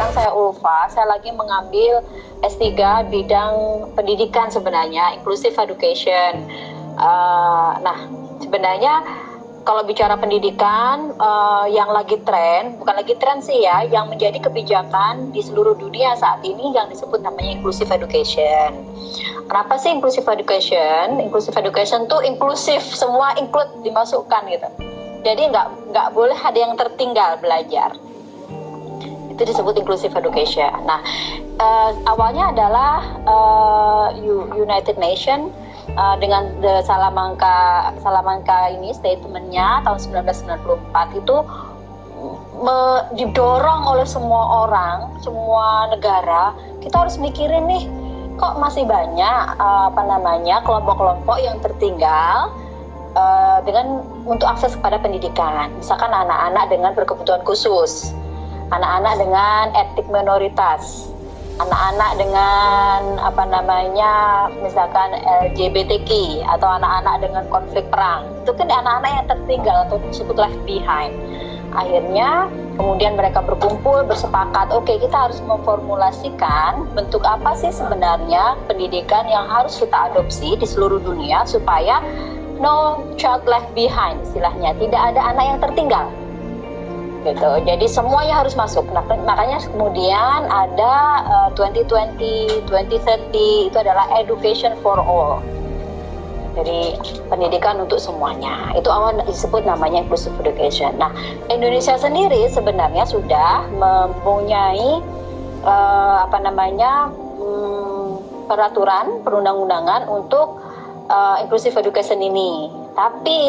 Saya Ulfa, saya lagi mengambil S3 bidang pendidikan sebenarnya, inclusive education. Nah, sebenarnya kalau bicara pendidikan yang lagi tren, bukan lagi tren sih ya, yang menjadi kebijakan di seluruh dunia saat ini yang disebut namanya inclusive education. Kenapa sih inclusive education? Inclusive education tuh inklusif, semua include dimasukkan gitu. Jadi nggak boleh ada yang tertinggal belajar. Itu disebut inclusive education. Nah, awalnya adalah United Nations dengan the Salamanca ini statementnya tahun 1994 itu didorong oleh semua orang, semua negara. Kita harus mikirin nih, kok masih banyak kelompok-kelompok yang tertinggal dengan untuk akses kepada pendidikan. Misalkan anak-anak dengan berkebutuhan khusus, anak-anak dengan etnik minoritas, anak-anak dengan misalkan LGBTQ atau anak-anak dengan konflik perang. Itu kan anak-anak yang tertinggal atau disebut left behind. Akhirnya kemudian mereka berkumpul, bersepakat, oke, kita harus memformulasikan bentuk apa sih sebenarnya pendidikan yang harus kita adopsi di seluruh dunia supaya no child left behind, istilahnya, tidak ada anak yang tertinggal. Gitu. Jadi semuanya harus masuk. Nah, makanya kemudian ada 2020, 2030 itu adalah education for all. Jadi pendidikan untuk semuanya. Itu awal disebut namanya inclusive education. Nah, Indonesia sendiri sebenarnya sudah mempunyai peraturan perundang-undangan untuk inclusive education ini. Tapi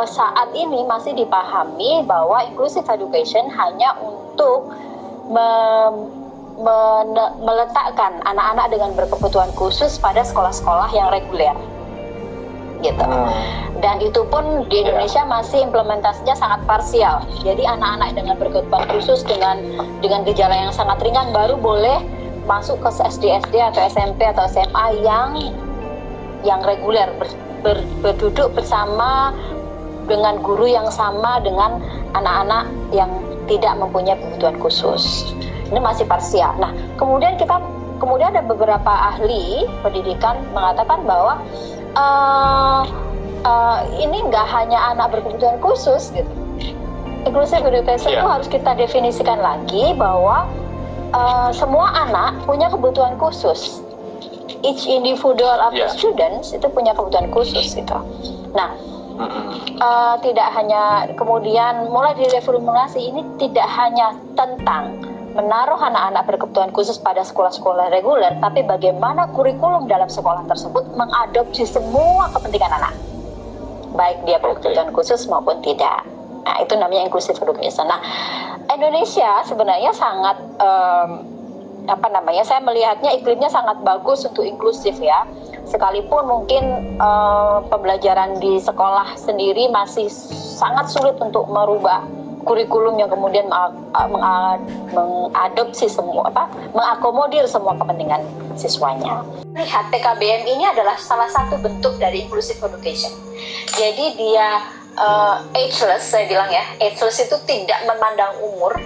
saat ini masih dipahami bahwa inclusive education hanya untuk meletakkan anak-anak dengan berkebutuhan khusus pada sekolah-sekolah yang reguler, gitu. Dan itu pun di Indonesia masih implementasinya sangat parsial. Jadi anak-anak dengan berkebutuhan khusus dengan gejala yang sangat ringan baru boleh masuk ke SD atau SMP atau SMA yang reguler, berduduk bersama dengan guru yang sama dengan anak-anak yang tidak mempunyai kebutuhan khusus. Ini masih parsial. Nah, kemudian ada beberapa ahli pendidikan mengatakan bahwa ini nggak hanya anak berkebutuhan khusus gitu. Inclusive education itu harus kita definisikan lagi bahwa semua anak punya kebutuhan khusus. Each individual of the students itu punya kebutuhan khusus gitu. Nah, tidak hanya kemudian mulai direformulasi, ini tidak hanya tentang menaruh anak-anak berkebutuhan khusus pada sekolah-sekolah reguler, tapi bagaimana kurikulum dalam sekolah tersebut mengadopsi semua kepentingan anak, baik dia berkebutuhan khusus maupun tidak. Nah, itu namanya inclusive education. Nah, Indonesia sebenarnya sangat saya melihatnya iklimnya sangat bagus untuk inklusif ya. Sekalipun mungkin pembelajaran di sekolah sendiri masih sangat sulit untuk merubah kurikulum yang kemudian mengadopsi mengakomodir semua kepentingan siswanya. Lihat, PKBM ini adalah salah satu bentuk dari inclusive education. Jadi dia ageless, saya bilang ya, ageless itu tidak memandang umur.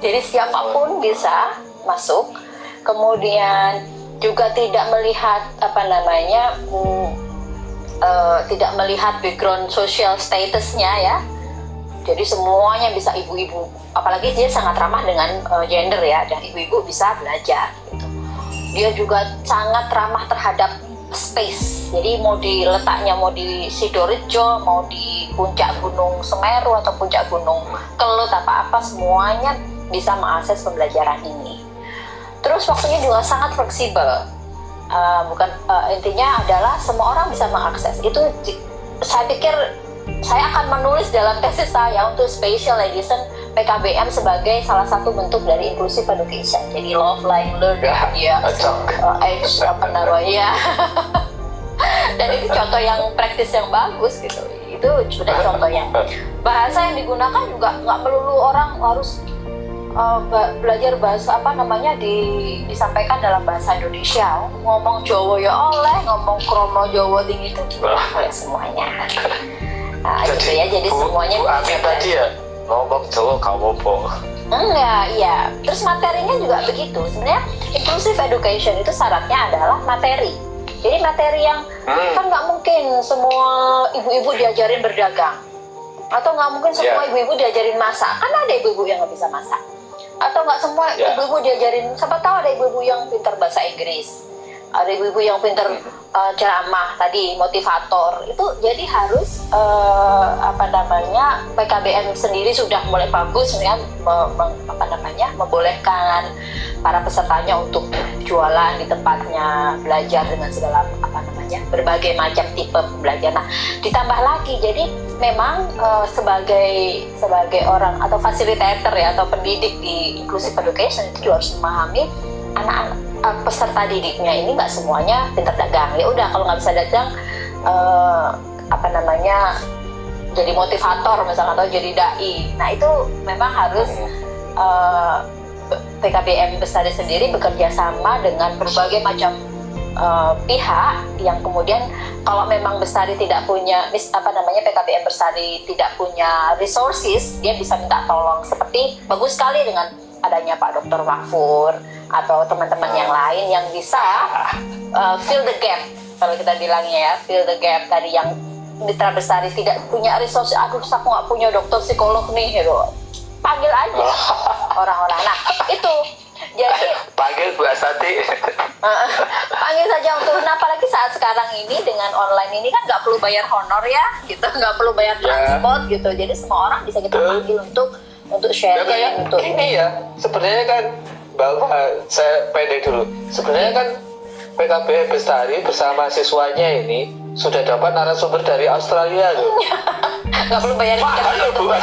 Jadi siapapun bisa masuk. Kemudian juga tidak melihat tidak melihat background social statusnya ya. Jadi semuanya bisa, ibu-ibu, apalagi dia sangat ramah dengan gender ya, dan ibu-ibu bisa belajar gitu. Dia juga sangat ramah terhadap space. Jadi mau diletaknya mau di Sidorejo, mau di puncak Gunung Semeru atau puncak Gunung Kelut, apa-apa semuanya bisa mengakses pembelajaran ini. Terus waktunya juga sangat fleksibel. Intinya adalah semua orang bisa mengakses. Itu saya pikir saya akan menulis dalam tesis saya untuk special edition PKBM sebagai salah satu bentuk dari inclusive education. Jadi love, learning, ya, apa namanya, dan itu contoh yang praktis yang bagus gitu. Itu sudah contoh yang bahasa yang digunakan juga nggak melulu orang harus belajar bahasa apa namanya disampaikan dalam bahasa Indonesia. Ngomong Jawa ya oleh, ngomong kromo Jawa tinggi itu oleh semuanya. Nah, jadi, gitu ya, jadi semuanya Bu Ami tadi ya ngomong Jawa kamu po. Enggak, iya. Terus materinya juga begitu. Sebenarnya inclusive education itu syaratnya adalah materi. Jadi materi yang kan nggak mungkin semua ibu-ibu diajarin berdagang, atau nggak mungkin semua ibu-ibu diajarin masak. Kan ada ibu-ibu yang nggak bisa masak. Atau nggak semua ibu-ibu diajarin. Siapa tahu ada ibu-ibu yang pintar bahasa Inggris, ada ibu-ibu yang pintar ceramah tadi, motivator. Itu jadi harus apa namanya, PKBM sendiri sudah mulai bagus ya, apa namanya, membolehkan para pesertanya untuk jualan di tempatnya, belajar dengan segala apa namanya, berbagai macam tipe belajar. Nah, ditambah lagi, jadi memang sebagai orang atau fasilitator ya, atau pendidik di inclusive education itu juga harus memahami anak-anak peserta didiknya ini nggak semuanya pintar dagang. Ya udah, kalau nggak bisa dagang apa namanya, jadi motivator misalnya, atau jadi dai. Nah, itu memang harus PKBM Bestari sendiri bekerja sama dengan berbagai macam pihak yang kemudian kalau memang Bestari tidak punya apa namanya, PKBM Bestari tidak punya resources, dia bisa minta tolong. Seperti bagus sekali dengan adanya Pak Dr. Mahfur atau teman-teman yang lain yang bisa fill the gap, kalau kita bilangnya ya, fill the gap tadi, yang Mitra Bestari tidak punya resources. Aduh, aku nggak punya dokter psikolog nih, gitu. Panggil aja orang-orang. Nah, itu jadi panggil Bu Astati. Panggil saja untuk, nah, apalagi saat sekarang ini dengan online ini kan nggak perlu bayar honor ya, gitu, nggak perlu bayar transport gitu. Jadi semua orang bisa kita panggil untuk sharing. Ya, kayak untuk gini ya, sebenarnya kan bahwa saya pendek dulu. Sebenarnya kan PKBM Bestari bersama siswanya ini sudah dapat narasumber dari Australia loh. Nggak perlu bayar tiket untuk pulang.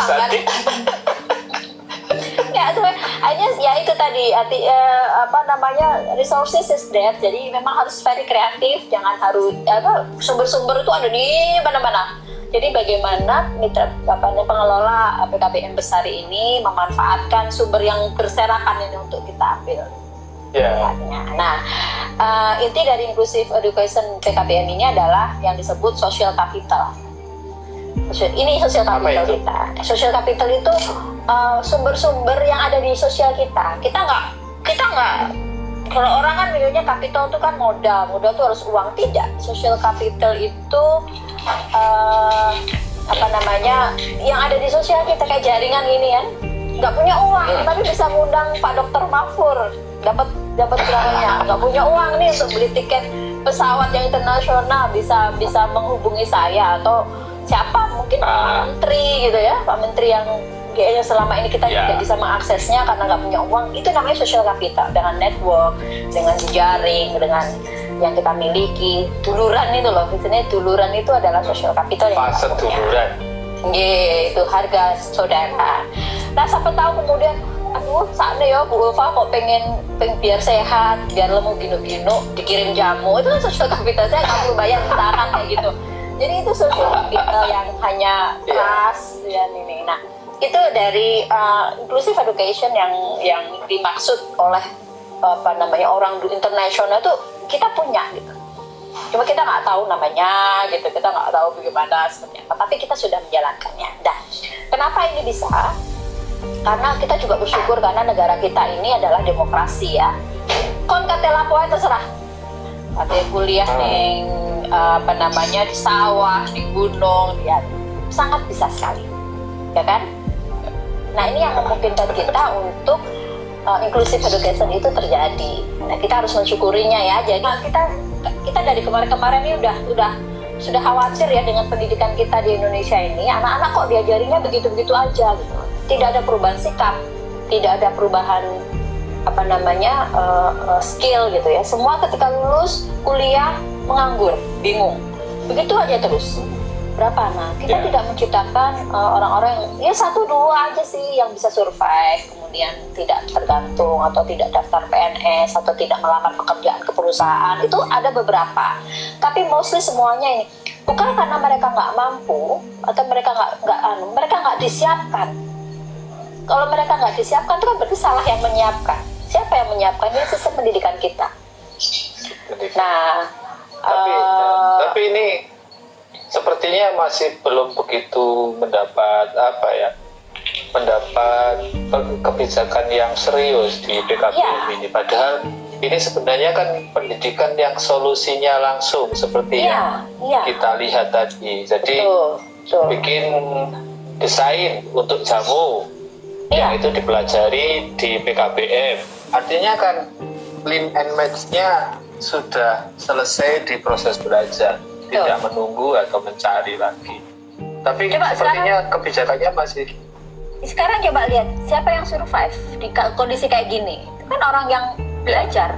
Ya, akhirnya ya itu tadi apa namanya, resources is there. Jadi memang harus very kreatif, jangan harus sumber-sumber itu ada di mana-mana. Jadi bagaimana mitra pengelola PKBM Bestari ini memanfaatkan sumber yang berserakan ini untuk kita ambil. Nah, inti dari inclusive education PKBM ini adalah yang disebut social capital. Ini social capital kita. Social capital itu sumber-sumber yang ada di sosial kita. Kita nggak. Kalau orang kan mikirnya capital itu kan modal itu harus uang. Tidak. Social capital itu apa namanya, yang ada di sosial kita, kayak jaringan ini kan. Nggak punya uang, tapi bisa ngundang Pak Dr. Mahfur, dapat berapanya. Nggak punya uang nih untuk beli tiket pesawat yang internasional, bisa menghubungi saya atau siapa, mungkin Pak Menteri gitu ya, Pak Menteri yang kayaknya selama ini kita tidak bisa mengaksesnya karena nggak punya uang. Itu namanya social capital, dengan network, dengan jejaring, dengan yang kita miliki. Duluran itu loh, biasanya duluran itu adalah social capital yang fase duluran. Itu harga saudara. Nah, siapa tahu kemudian, aduh, sana ya Bu Ulfa kok pengen biar sehat, biar lemu gino-gino, dikirim jamu. Itu kan social capital, saya nggak perlu bayar misalkan kayak gitu. Jadi itu social capital yang hanya trust dan ini. Nah, itu dari inclusive education yang dimaksud oleh apa namanya, orang internasional itu kita punya gitu. Cuma kita nggak tahu namanya gitu, kita nggak tahu bagaimana seperti apa, tapi kita sudah menjalankannya. Nah, kenapa ini bisa? Karena kita juga bersyukur karena negara kita ini adalah demokrasi ya. Kon kate lapoe terserah. Kate kuliah ning apa namanya, di sawah, di gunung, ya sangat bisa sekali. Ya kan? Nah, ini yang memungkinkan kita untuk inclusive education itu terjadi. Nah, kita harus mensyukurinya ya. Jadi kita dari kemarin-kemarin ini sudah khawatir ya dengan pendidikan kita di Indonesia ini. Anak-anak kok diajarinya begitu-begitu aja gitu. Tidak ada perubahan sikap, tidak ada perubahan apa namanya skill gitu ya. Semua ketika lulus kuliah menganggur, bingung. Begitu aja terus. berapa? Nah, kita Ya. tidak menciptakan orang-orang yang ya 1-2 aja sih yang bisa survive, kemudian tidak tergantung atau tidak daftar PNS atau tidak melamar pekerjaan ke perusahaan. Itu ada beberapa, tapi mostly semuanya ini bukan karena mereka nggak mampu atau mereka nggak disiapkan. Kalau mereka nggak disiapkan itu kan berarti salah yang menyiapkan. Siapa yang menyiapkan? Ini sistem pendidikan kita. Nah, tapi ini sepertinya masih belum begitu mendapat kebijakan yang serius di PKBM ini. Padahal ini sebenarnya kan pendidikan yang solusinya langsung seperti yang kita lihat tadi. Jadi betul. bikin desain untuk jamu yang itu dipelajari di PKBM. Artinya kan clean and match-nya sudah selesai di proses belajar, tidak menunggu atau mencari lagi. Tapi coba sepertinya kebijakannya masih. Sekarang coba lihat siapa yang survive di kondisi kayak gini. Itu kan orang yang belajar.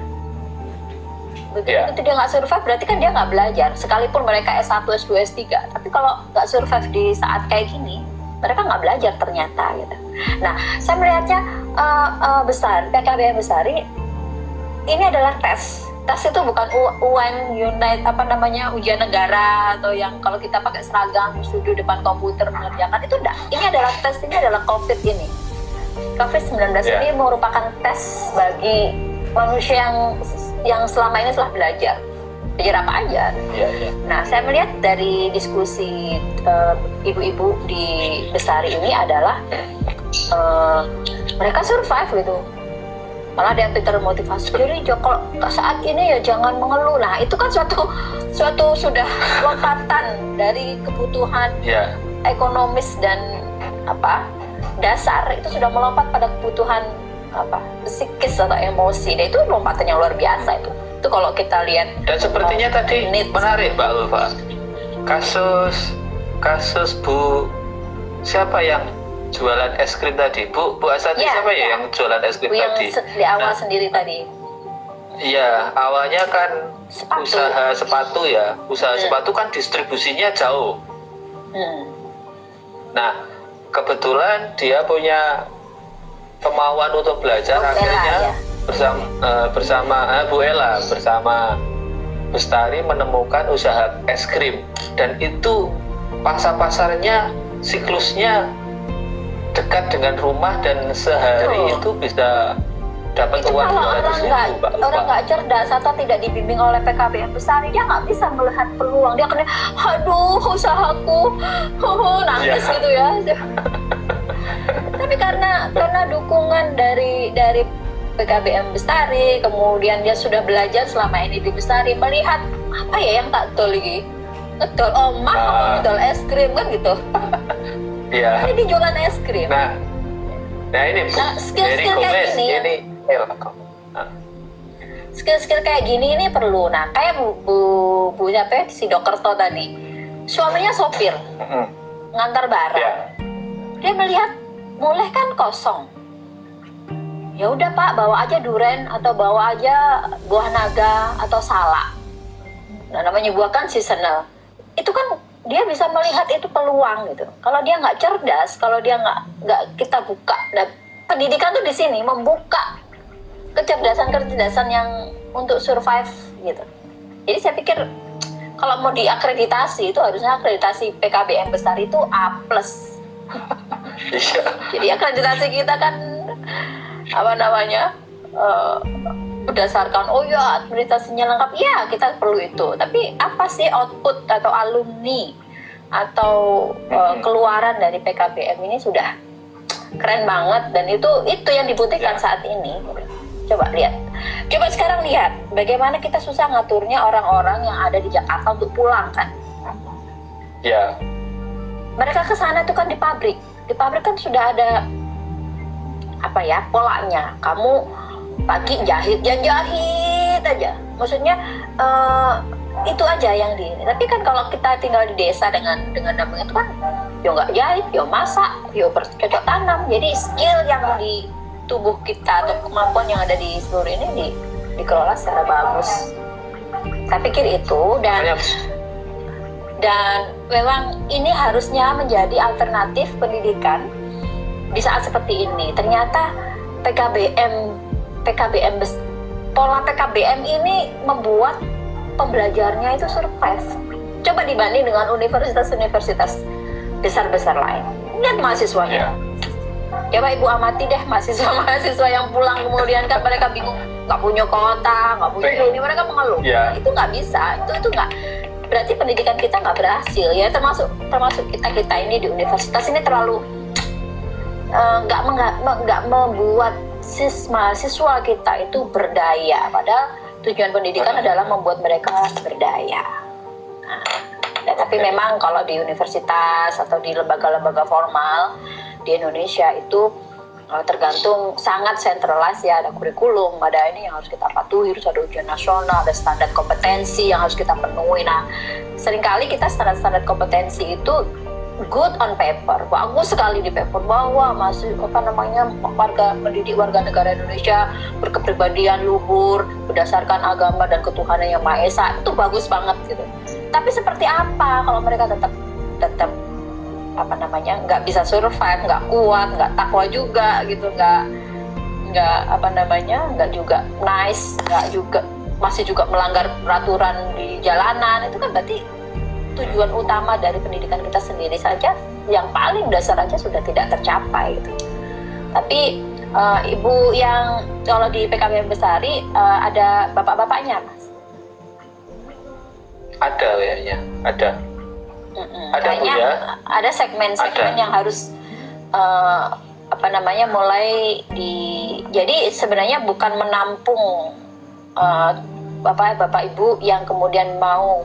Begitu dia nggak survive berarti kan dia nggak belajar. Sekalipun mereka S1, S2, S3, tapi kalau nggak survive di saat kayak gini, mereka nggak belajar ternyata gitu. Nah, saya melihatnya PKBM Bestari ini adalah tes. Tes itu bukan UN Unite ujian negara atau yang kalau kita pakai seragam duduk depan komputer mengerjakan itu enggak. Ini adalah tes, ini adalah COVID ini. COVID-19 ini merupakan tes bagi manusia yang selama ini telah belajar apa aja. Nah, saya melihat dari diskusi ibu-ibu di Bestari ini adalah mereka survive gitu. Malah ada yang termotivasi. Jadi kalau saat ini ya jangan mengeluh. Nah, itu kan suatu sudah lompatan dari kebutuhan ekonomis dan dasar, itu sudah melompat pada kebutuhan psikis atau emosi. Dan itu lompatan yang luar biasa itu. Itu kalau kita lihat. Dan sepertinya tadi menarik Mbak Ulfa. Kasus Bu siapa yang jualan es krim tadi? Bu Asati siapa ya yang jualan es krim tadi? Yang di awal sendiri tadi. Iya, awalnya kan usaha sepatu ya. Usaha sepatu kan distribusinya jauh. Nah, kebetulan dia punya kemauan untuk belajar, akhirnya bersama Bu Ella bersama Bestari menemukan usaha es krim, dan itu pasarnya siklusnya dekat dengan rumah dan sehari itu bisa dapat uang 200.000. Orang nggak cerdas atau tidak dibimbing oleh PKBM Bestari, dia nggak bisa melihat peluang. Dia akan aduh usahaku nangis gitu ya. Tapi karena dukungan dari PKBM Bestari, kemudian dia sudah belajar selama ini di Bestari, melihat apa ya yang tak betul lagi, betul betul es krim kan gitu. Iya. Ini jualan es krim. Nah ini skill-skill kayak gini. Skill-skill kayak gini ini perlu. Nah, kayak Bu siapa si Dokerto tadi, suaminya sopir, ngantar barang. Dia melihat mulai kan kosong. Ya udah Pak, bawa aja duren atau bawa aja buah naga atau salak. Nah, namanya buah kan seasonal. Itu kan dia bisa melihat itu peluang gitu. Kalau dia nggak cerdas, kalau dia nggak kita buka, dan pendidikan tuh di sini membuka kecerdasan yang untuk survive gitu. Jadi saya pikir kalau mau diakreditasi itu harusnya akreditasi PKBM Bestari itu A+. Jadi akreditasi kita kan berdasarkan akreditasinya lengkap, ya kita perlu itu. Tapi apa sih output atau alumni atau keluaran dari PKBM ini sudah keren banget, dan itu yang dibutuhkan saat ini. Coba sekarang lihat bagaimana kita susah ngaturnya orang-orang yang ada di Jakarta untuk pulang kan. Mereka ke sana itu kan di pabrik kan sudah ada polanya. Kamu pagi jahit aja, maksudnya itu aja yang tapi kan kalau kita tinggal di desa dengan damping itu kan yo nggak jahit, yo masak, yo bercocok tanam. Jadi skill yang di tubuh kita atau kemampuan yang ada di seluruh ini dikelola secara bagus. Saya pikir itu, dan Dan memang ini harusnya menjadi alternatif pendidikan di saat seperti ini. Ternyata pola PKBM ini membuat pembelajarnya itu survive. Coba dibanding dengan universitas-universitas besar-besar lain. Lihat mahasiswanya. Coba Ibu amati deh mahasiswa-mahasiswa yang pulang kemudian kan mereka bingung, nggak punya kota, nggak punya ini, mereka mengeluh. Itu nggak bisa, itu nggak, berarti pendidikan kita nggak berhasil ya, termasuk kita ini di universitas ini terlalu nggak membuat mahasiswa kita itu berdaya, padahal tujuan pendidikan adalah membuat mereka berdaya. Nah, tapi memang kalau di universitas atau di lembaga-lembaga formal di Indonesia itu tergantung, sangat centralized ya, ada kurikulum, ada ini yang harus kita patuhi, harus ada ujian nasional, ada standar kompetensi yang harus kita penuhi. Nah, seringkali kita standar kompetensi itu good on paper, bagus sekali di paper, bahwa masih mendidik warga negara Indonesia berkepribadian luhur berdasarkan agama dan ketuhanan yang Maha Esa, itu bagus banget gitu. Tapi seperti apa kalau mereka tetap nggak bisa survive, nggak kuat, nggak takwa juga gitu, nggak juga nice, masih juga melanggar peraturan di jalanan, itu kan berarti tujuan utama dari pendidikan kita sendiri saja yang paling dasar aja sudah tidak tercapai gitu. Tapi Ibu yang kalau di PKBM Bestari ada bapak-bapaknya, Mas? Ada kayaknya, ada. Kayaknya ada segmen-segmen yang harus mulai jadi sebenarnya bukan menampung bapak ibu yang kemudian mau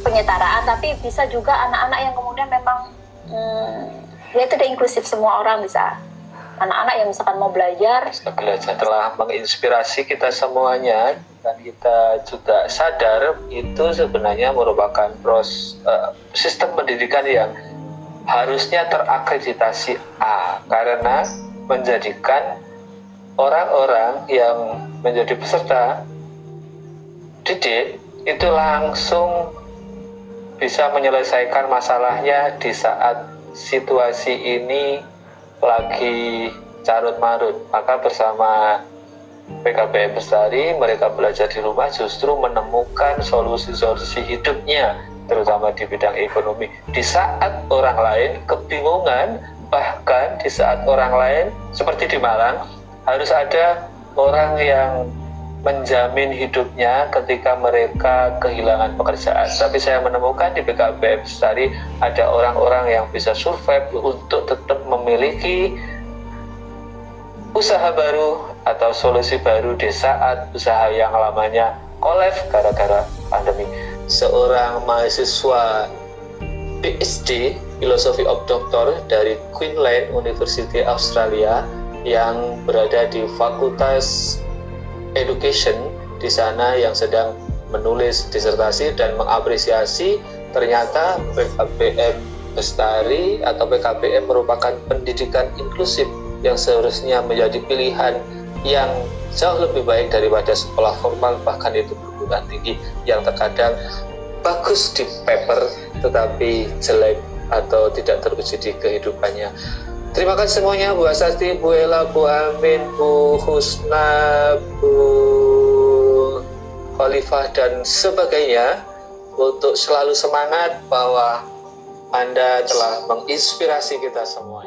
penyetaraan, tapi bisa juga anak-anak yang kemudian memang ya itu udah inklusif, semua orang bisa, anak-anak yang misalkan mau belajar telah menginspirasi kita semuanya. Dan kita juga sadar itu sebenarnya merupakan sistem pendidikan yang harusnya terakreditasi A, karena menjadikan orang-orang yang menjadi peserta didik itu langsung bisa menyelesaikan masalahnya di saat situasi ini lagi carut marut. Maka bersama PKBM Bestari mereka belajar di rumah justru menemukan solusi-solusi hidupnya, terutama di bidang ekonomi. Di saat orang lain kebingungan, bahkan di saat orang lain seperti di Malang harus ada orang yang menjamin hidupnya ketika mereka kehilangan pekerjaan. Tapi saya menemukan di PKBM Bestari ada orang-orang yang bisa survive untuk tetap memiliki usaha baru atau solusi baru di saat usaha yang lamanya kolaps gara-gara pandemi. Seorang mahasiswa PhD Philosophy of Doctor dari Queensland University Australia yang berada di Fakultas Education di sana, yang sedang menulis disertasi dan mengapresiasi ternyata PKBM Bestari atau PKBM merupakan pendidikan inklusif yang seharusnya menjadi pilihan yang jauh lebih baik daripada sekolah formal, bahkan itu perguruan tinggi yang terkadang bagus di paper tetapi jelek atau tidak terwujud di kehidupannya. Terima kasih semuanya, Bu Asasti, Bu Ella, Bu Amin, Bu Husna, Bu Khalifah dan sebagainya, untuk selalu semangat bahwa Anda telah menginspirasi kita semua.